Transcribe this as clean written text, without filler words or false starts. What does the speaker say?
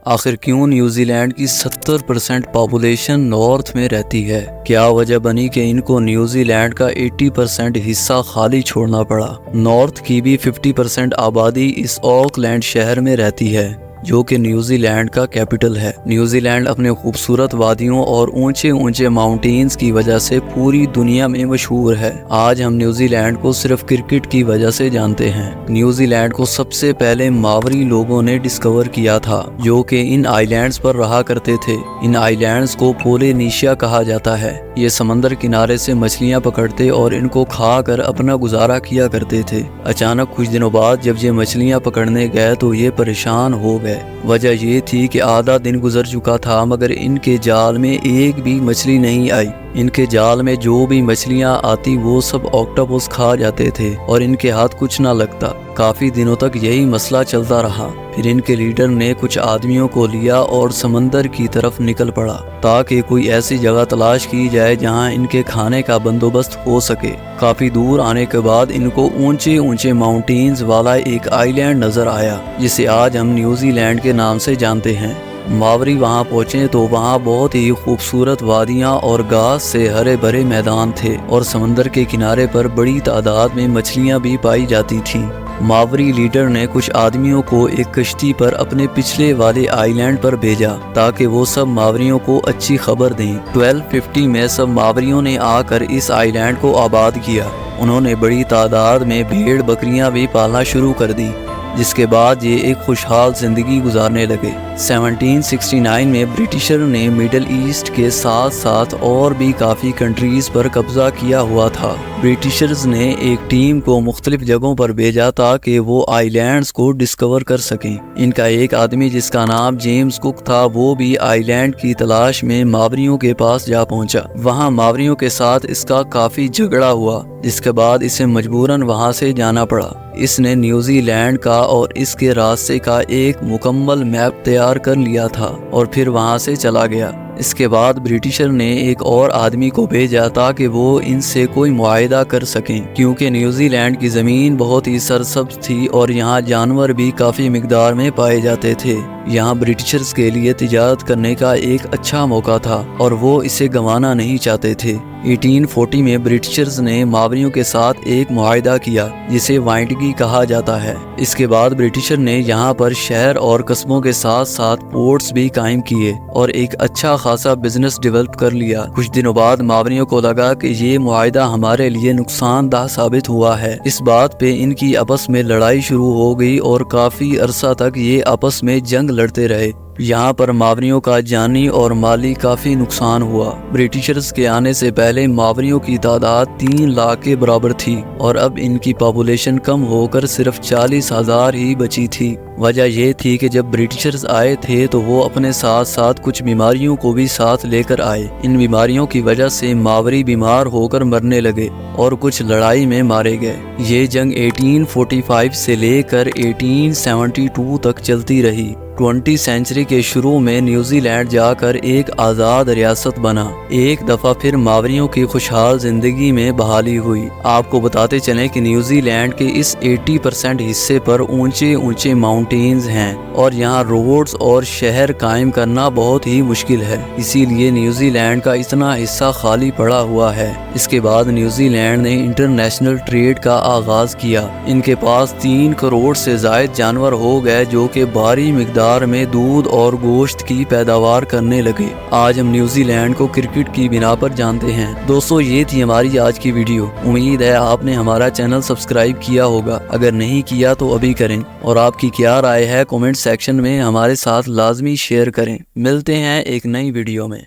آخر کیوں New Zealand کی 70% پاپولیشن نارتھ میں رہتی ہے؟ کیا وجہ بنی کہ ان کو نیوزی لینڈ کا 80% حصہ خالی چھوڑنا پڑا؟ نارتھ کی بھی 50% آبادی اس آکلینڈ شہر میں رہتی ہے جو کہ نیوزی لینڈ کا کیپٹل ہے۔ نیوزی لینڈ اپنے خوبصورت وادیوں اور اونچے ماؤنٹینز کی وجہ سے پوری دنیا میں مشہور ہے۔ آج ہم نیوزی لینڈ کو صرف کرکٹ کی وجہ سے جانتے ہیں۔ نیوزی لینڈ کو سب سے پہلے ماوری لوگوں نے ڈسکور کیا تھا جو کہ ان آئی لینڈز پر رہا کرتے تھے۔ ان آئی لینڈز کو پولینیشیا کہا جاتا ہے۔ یہ سمندر کنارے سے مچھلیاں پکڑتے اور ان کو کھا کر اپنا گزارا کیا کرتے تھے۔ اچانک کچھ دنوں بعد جب یہ مچھلیاں پکڑنے گئے تو یہ پریشان ہو گئے۔ وجہ یہ تھی کہ آدھا دن گزر چکا تھا مگر ان کے جال میں ایک بھی مچھلی نہیں آئی۔ ان کے جال میں جو بھی مچھلیاں آتی وہ سب آکٹوپس کھا جاتے تھے اور ان کے ہاتھ کچھ نہ لگتا۔ کافی دنوں تک یہی مسئلہ چلتا رہا۔ پھر ان کے لیڈر نے کچھ آدمیوں کو لیا اور سمندر کی طرف نکل پڑا تاکہ کوئی ایسی جگہ تلاش کی جائے جہاں ان کے کھانے کا بندوبست ہو سکے۔ کافی دور آنے کے بعد ان کو اونچے ماؤنٹینز والا ایک آئی لینڈ نظر آیا جسے آج ہم نیوزی لینڈ کے نام سے جانتے ہیں۔ ماوری وہاں پہنچے تو وہاں بہت ہی خوبصورت وادیاں اور گھاس سے ہرے بھرے میدان تھے اور سمندر کے کنارے پر بڑی تعداد میں مچھلیاں بھی پائی جاتی تھیں۔ ماوری لیڈر نے کچھ آدمیوں کو ایک کشتی پر اپنے پچھلے والے آئی لینڈ پر بھیجا تاکہ وہ سب ماوریوں کو اچھی خبر دیں۔ 1250 میں سب ماوریوں نے آ کر اس آئی لینڈ کو آباد کیا۔ انہوں نے بڑی تعداد میں بھیڑ بکریاں بھی پالنا شروع کر دی جس کے بعد یہ ایک خوشحال زندگی گزارنے لگے۔ 1769 میں برٹشر نے مڈل ایسٹ کے ساتھ ساتھ اور بھی کافی کنٹریز پر قبضہ کیا ہوا تھا۔ برٹشرز نے ایک ٹیم کو مختلف جگہوں پر بھیجا تاکہ وہ آئی لینڈز کو ڈسکور کر سکیں۔ ان کا ایک آدمی جس کا نام جیمز کک تھا وہ بھی آئی لینڈ کی تلاش میں ماوریوں کے پاس جا پہنچا۔ وہاں ماوریوں کے ساتھ اس کا کافی جھگڑا ہوا جس کے بعد اسے مجبوراً وہاں سے جانا پڑا۔ اس نے نیوزی لینڈ کا اور اس کے راستے کا ایک مکمل میپ تیار کر لیا تھا اور پھر وہاں سے چلا گیا۔ اس کے بعد برٹشر نے ایک اور آدمی کو بھیجا تاکہ وہ ان سے کوئی معاہدہ کر سکیں کیونکہ نیوزی لینڈ کی زمین بہت ہی سرسبز تھی اور یہاں جانور بھی کافی مقدار میں پائے جاتے تھے۔ یہاں برٹشرز کے لیے تجارت کرنے کا ایک اچھا موقع تھا اور وہ اسے گنوانا نہیں چاہتے تھے۔ 1840 میں برٹشرز نے ماوریوں کے ساتھ ایک معاہدہ کیا جسے وائنٹگی کہا جاتا ہے۔ اس کے بعد برٹشر نے یہاں پر شہر اور قصبوں کے ساتھ ساتھ پورٹس بھی قائم کیے اور ایک اچھا خاصا بزنس ڈیولپ کر لیا۔ کچھ دنوں بعد ماوریوں کو لگا کہ یہ معاہدہ ہمارے لیے نقصان دہ ثابت ہوا ہے۔ اس بات پہ ان کی آپس میں لڑائی شروع ہو گئی اور کافی عرصہ تک یہ آپس میں جنگ لڑتے رہے۔ یہاں پر ماوریوں کا جانی اور مالی کافی نقصان ہوا۔ برٹشرز کے آنے سے پہلے ماوریوں کی تعداد 3 لاکھ کے برابر تھی اور اب ان کی پاپولیشن کم ہو کر صرف 40,000 ہی بچی تھی۔ وجہ یہ تھی کہ جب برٹشرز آئے تھے تو وہ اپنے ساتھ ساتھ کچھ بیماریوں کو بھی ساتھ لے کر آئے۔ ان بیماریوں کی وجہ سے ماوری بیمار ہو کر مرنے لگے اور کچھ لڑائی میں مارے گئے۔ یہ جنگ 1845 سے لے کر 1872 تک چلتی رہی۔ 20 سینچری کے شروع میں نیوزی لینڈ جا کر ایک آزاد ریاست بنا۔ ایک دفعہ پھر ماوریوں کی خوشحال زندگی میں بحالی ہوئی۔ آپ کو بتاتے چلیں کہ نیوزی لینڈ کے اس 80% حصے پر اونچے ماؤنٹینز ہیں اور یہاں روڈز اور شہر قائم کرنا بہت ہی مشکل ہے، اسی لیے نیوزی لینڈ کا اتنا حصہ خالی پڑا ہوا ہے۔ اس کے بعد نیوزی لینڈ نے انٹرنیشنل ٹریڈ کا آغاز کیا۔ ان کے پاس 3 کروڑ سے زائد جانور ہو گئے جو کہ بھاری مقدار میں دودھ اور گوشت کی پیداوار کرنے لگے۔ آج ہم نیوزی لینڈ کو کرکٹ کی بنا پر جانتے ہیں۔ دوستو یہ تھی ہماری آج کی ویڈیو۔ امید ہے آپ نے ہمارا چینل سبسکرائب کیا ہوگا، اگر نہیں کیا تو ابھی کریں، اور آپ کی کیا رائے ہے کمنٹ سیکشن میں ہمارے ساتھ لازمی شیئر کریں۔ ملتے ہیں ایک نئی ویڈیو میں۔